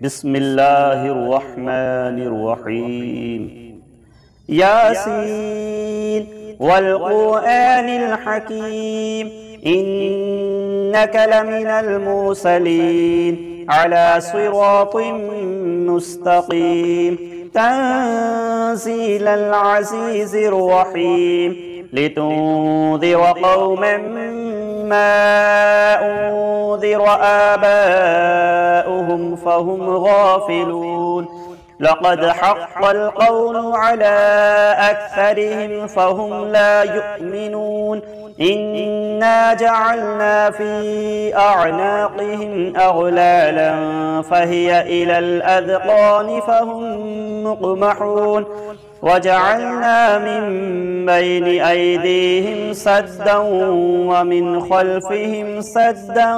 بسم الله الرحمن الرحيم. ياسين والقرآن الحكيم إنك لمن المرسلين على صراط مستقيم تنزيل العزيز الرحيم لتنذر قوما ما أنذر آباؤهم فهم غافلون لقد حق القول على أكثرهم فهم لا يؤمنون إنا جعلنا في أعناقهم أغلالا فهي إلى الأذقان فهم مقمحون وجعلنا من بين أيديهم سدا ومن خلفهم سدا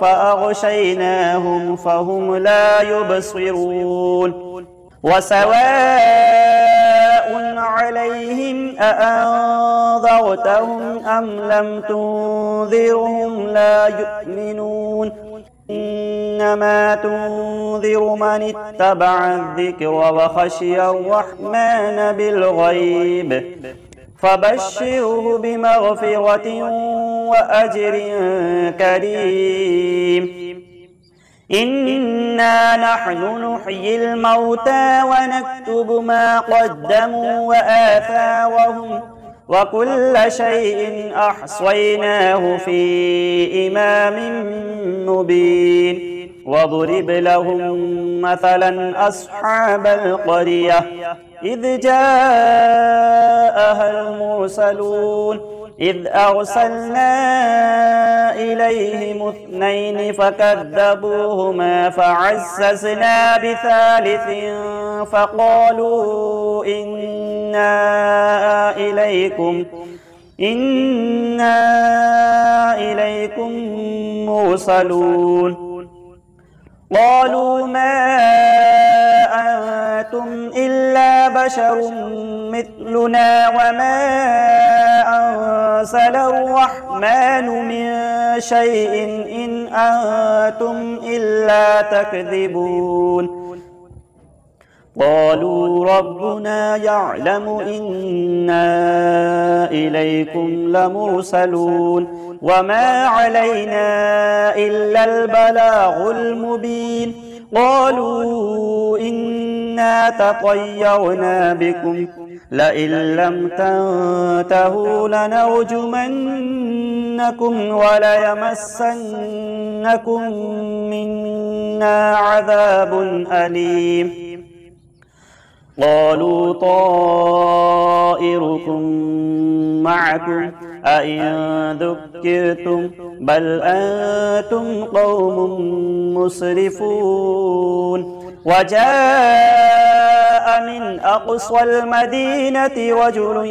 فأغشيناهم فهم لا يبصرون وسواء عليهم أأنذرتهم أم لم تنذرهم لا يؤمنون إنما تنذر من اتبع الذكر وخشي الرحمن بالغيب فبشره بمغفرة وأجر كريم. إنا نحن نحيي الموتى ونكتب ما قدموا وآثارهم وكل شيء أحصيناه في إمام مبين واضرب لهم مثلا أصحاب القرية إذ جاءها المرسلون إذ أرسلنا إليهم اثنين فكذبوهما فعززنا بثالث فقالوا إنا إليكم مرسلون قالوا ما أنتم إلا بشر مثلنا وما أنزل الرحمن من شيء إن أنتم إلا تكذبون قالوا ربنا يعلم إنا إليكم لمرسلون وما علينا إلا البلاغ المبين قالوا إنا تطيرنا بكم لئن لم تنتهوا لنرجمنكم وليمسنكم منا عذاب أليم قالوا طائركم معكم أئن ذكرتم بل أنتم قوم مسرفون وجاء من أقصى المدينة رجل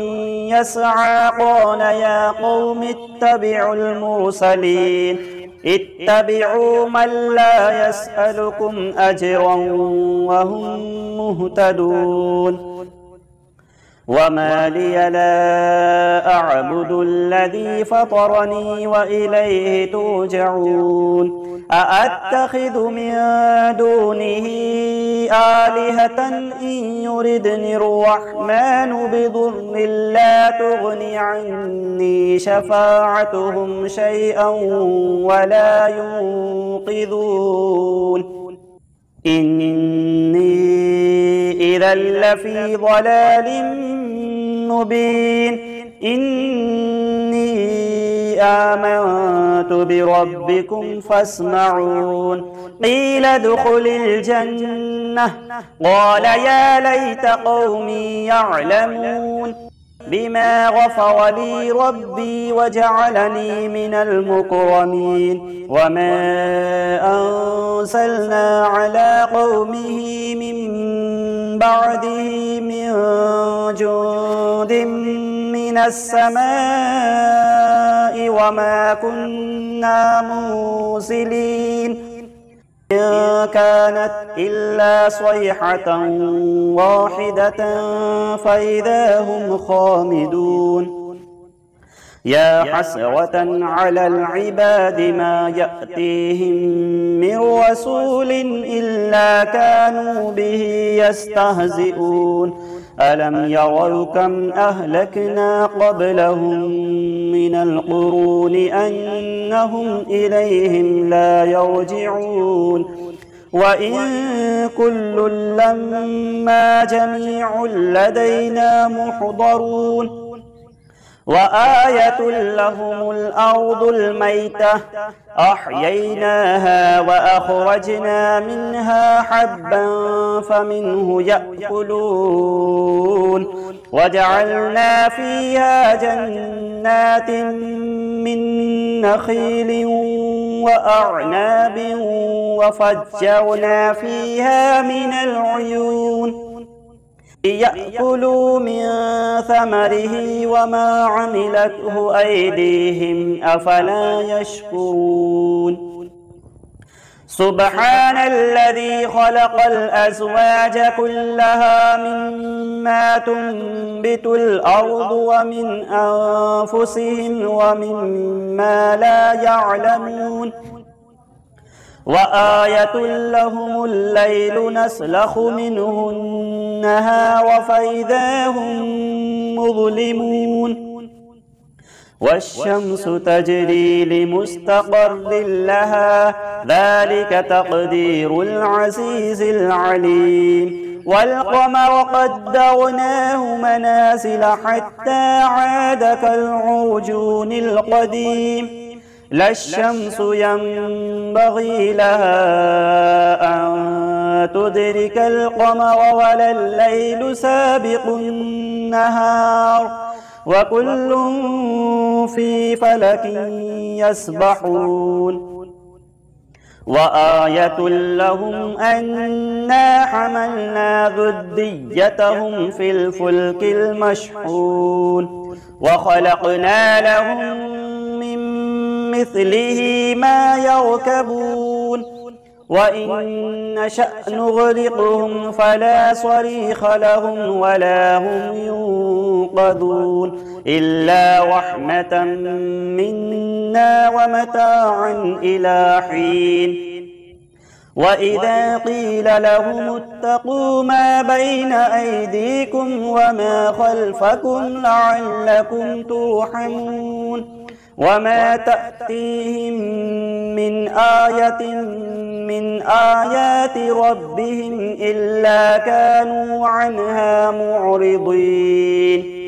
يسعى قال يا قوم اتبعوا المرسلين اتبعوا من لا يسألكم أجرا وهم مهتدون وما لي لا أعبد الذي فطرني وإليه ترجعون أأتخذ من دونه آلهة إن يردني الرحمن بضر لا تغن عني شفاعتهم شيئا ولا ينقذون إني إذا لفي ضلال مبين إني آمنت بربكم فاسمعون قيل ادخل الجنة قال يا ليت قومي يعلمون بما غفر لي ربي وجعلني من المكرمين وما أنزلنا على قومه من بعده من جند من السماء وما كنا مرسلين إن كانت إلا صيحة واحدة فإذا هم خامدون يا حسرة على العباد ما يأتيهم من رسول إلا كانوا به يستهزئون ألم يروا كم أهلكنا قبلهم من القرون أنهم إليهم لا يرجعون وإن كل لما جميع لدينا محضرون وآية لهم الأرض الميتة أحييناها وأخرجنا منها حبا فمنه يأكلون وجعلنا فيها جنات من نخيل وأعناب وفجرنا فيها من العيون ليأكلوا من ثمره وما عملته أيديهم أفلا يشكرون سبحان الذي خلق الأزواج كلها مما تنبت الأرض ومن أنفسهم ومما لا يعلمون وآية لهم الليل نسلخ منه النهار فإذا هم مظلمون والشمس تجري لمستقر لها ذلك تقدير العزيز العليم والقمر قدرناه منازل حتى عاد كالعرجون القديم لا الشمس ينبغي لها أن تدرك القمر ولا الليل سابق النهار وكل في فلك يسبحون وآية لهم أنا حملنا ذريتهم في الفلك المشحون وخلقنا لهم مثله ما يركبون وإن نشأ نغرقهم فلا صريخ لهم ولا هم ينقذون إلا رحمة منا ومتاعا إلى حين وإذا قيل لهم اتقوا ما بين أيديكم وما خلفكم لعلكم ترحمون وما تأتيهم من آية من آيات ربهم إلا كانوا عنها معرضين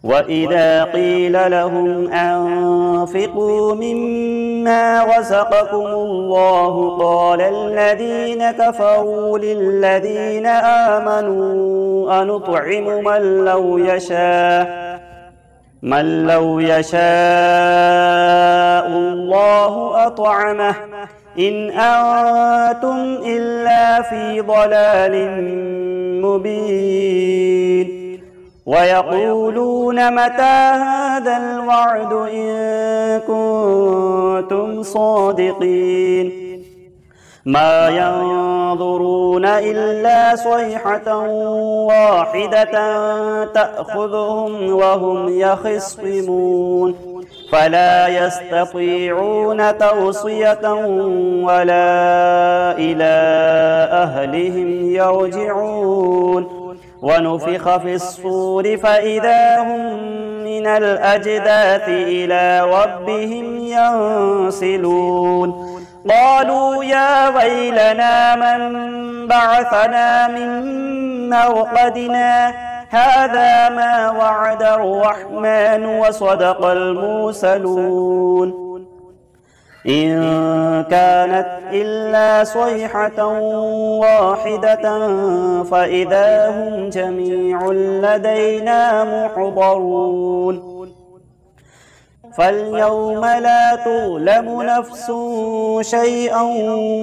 وإذا قيل لهم أنفقوا مما رزقكم الله قال الذين كفروا للذين آمنوا أنطعم من لو يشاء الله أطعمه إن أنتم إلا في ضلال مبين ويقولون متى هذا الوعد إن كنتم صادقين ما ينظرون إلا صيحة واحدة تأخذهم وهم يخصمون فلا يستطيعون توصية ولا إلى أهلهم يرجعون ونفخ في الصور فإذا هم من الأجداث إلى ربهم ينسلون قالوا يا ويلنا من بعثنا من مرقدنا هذا ما وعد الرحمن وصدق المرسلون إن كانت إلا صيحة واحدة فإذا هم جميع لدينا محضرون فاليوم لا تظلم نفس شيئا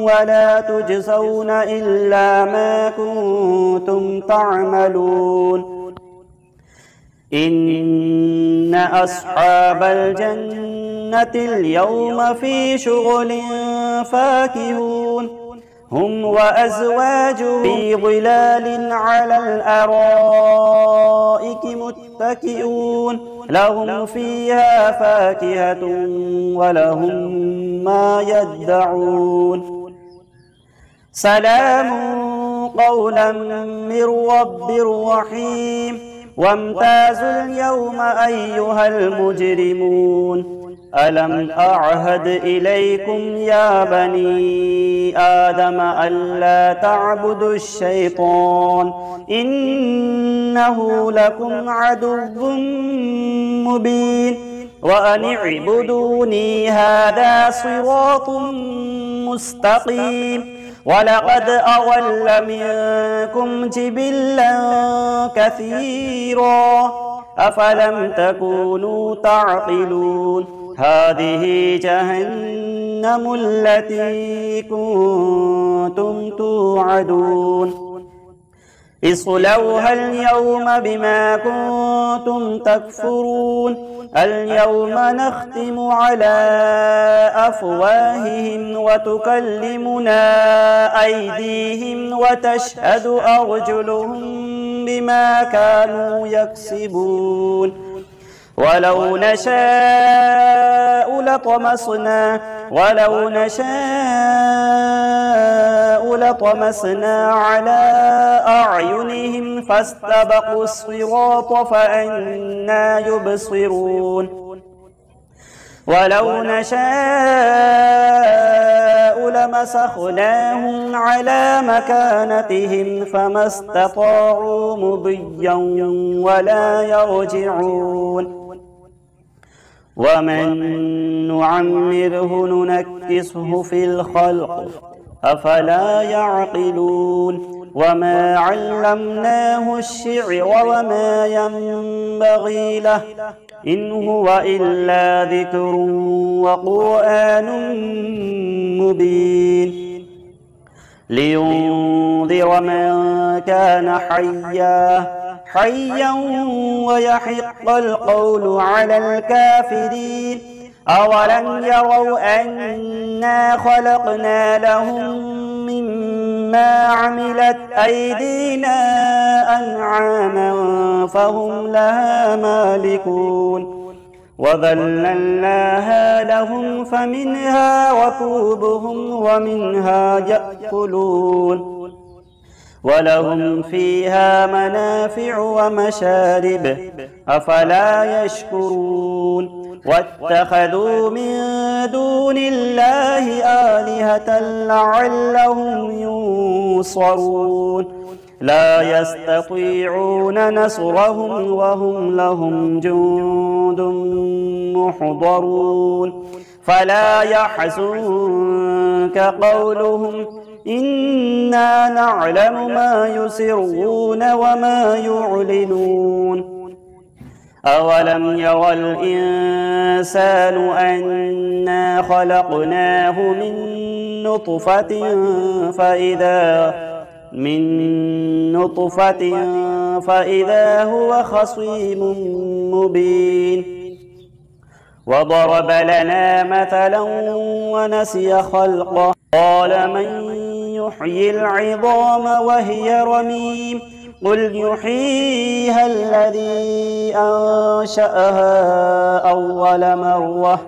ولا تجزون إلا ما كنتم تعملون إن أصحاب الجنة اليوم في شغل فاكهون هم وأزواجهم في ظلال على الأرائك متكئون لهم فيها فاكهة ولهم ما يدعون سلام قولا من رب رحيم وامتازوا اليوم أيها المجرمون ألم أعهد إليكم يا بني آدم ألا تعبدوا الشيطان إنه لكم عدو مبين وأن اعبدوني هذا صراط مستقيم ولقد أضل منكم جبلا كثيرا أفلم تكونوا تعقلون هذه جهنم التي كنتم توعدون اصلوها اليوم بما كنتم تكفرون اليوم نختم على أفواههم وتكلمنا أيديهم وتشهد أرجلهم بما كانوا يكسبون ولو نشاء لطمسنا على أعينهم فاستبقوا الصراط فأنى يبصرون ولو نشاء لمسخناهم على مكانتهم فما استطاعوا مضيا ولا يرجعون ومن نعمره ننكسه في الخلق أفلا يعقلون وما علمناه الشعر وما ينبغي له إن هو إلا ذكر وقرآن مبين لينذر من كان حيا ويحق القول على الكافرين أولم يروا أنا خلقنا لهم مما عملت أيدينا أنعاما فهم لها مالكون وذللناها لهم فمنها ركوبهم ومنها يأكلون ولهم فيها منافع ومشارب أفلا يشكرون واتخذوا من دون الله آلهة لعلهم ينصرون لا يستطيعون نصرهم وهم لهم جند محضرون فلا يحزنك قولهم إنا نعلم ما يسرون وما يعلنون أولم يرى الإنسان أنا خلقناه من نطفة فإذا هو خصيم مبين وضرب لنا مثلا ونسي خلقه قال من يحيي العظام وهي رميم قل يحييها الذي أنشأها أول مرة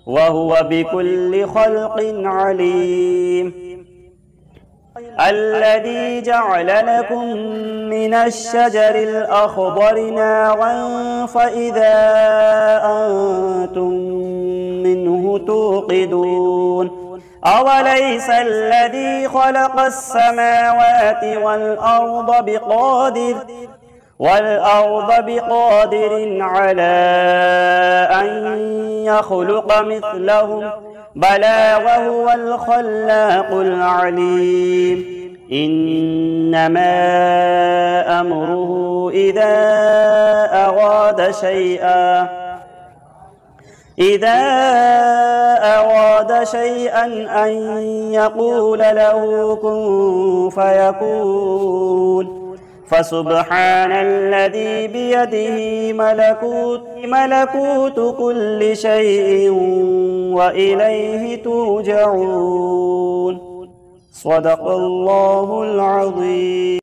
وهو بكل خلق عليم الذي جعل لكم من الشجر الأخضر نارا فإذا أنتم منه توقدون أوليس الذي خلق السماوات والأرض بقادر على أن يخلق مثلهم بلى وهو الخلاق العليم إنما أمره إذا أراد شيئا أن يقول له كن فيكون فسبحان الذي بيده ملكوت كل شيء وإليه ترجعون صدق الله العظيم.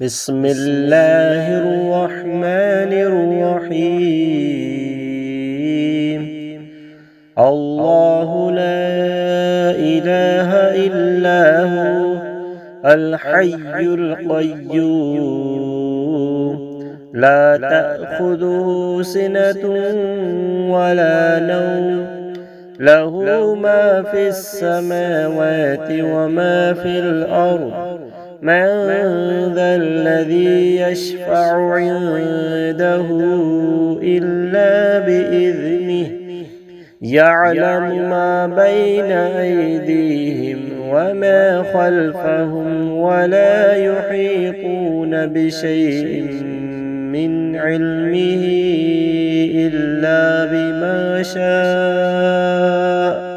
بسم الله الرحمن الرحيم. الله لا إله إلا هو الحي القيوم لا تأخذه سنة ولا نوم له ما في السماوات وما في الأرض من ذا الذي يشفع عنده إلا بإذنه يعلم ما بين أيديهم وما خلفهم ولا يحيطون بشيء من علمه إلا بما شاء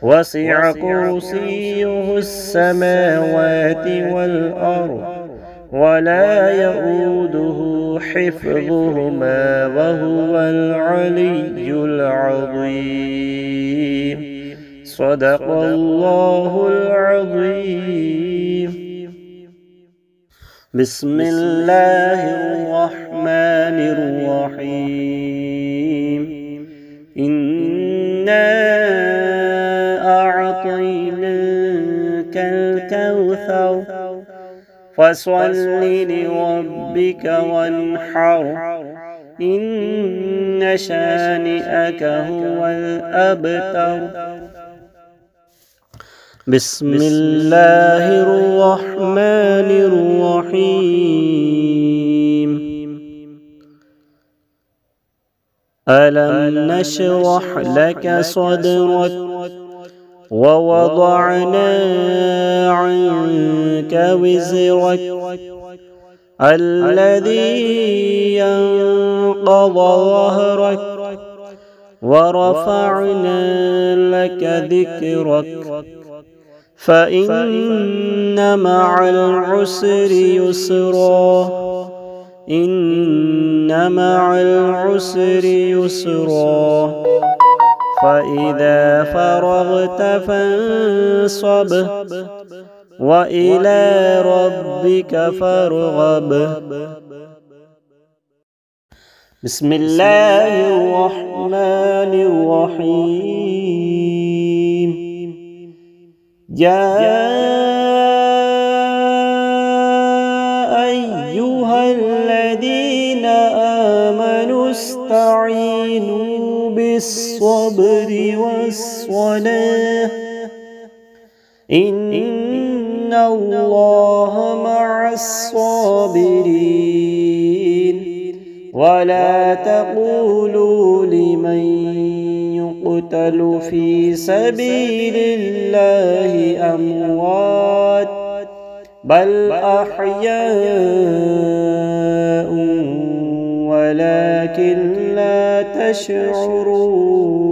وسع كرسيه السماوات والأرض ولا يؤوده حفظهما وهو العلي العظيم. صدق الله العظيم. بسم الله الرحمن الرحيم. إنا أعطيناك الكوثر فصل لربك وانحر إن شانئك هو الأبتر. بسم الله الرحمن الرحيم. ألم نشرح لك صدرك ووضعنا عنك وزرك الذي ينقض ظهرك ورفعنا لك ذكرك فإن مع العسر يسرا إن مع العسر يسرا فإذا فرغت فانصب وإلى ربك فارغب. بسم الله الرحمن الرحيم. يا أيها الذين آمنوا استعينوا بالصبر والصلاة إن الله مع الصابرين. ولا تقولوا لمن يقتل في سبيل الله أموات بل أحياء ولكن لا تشعرون.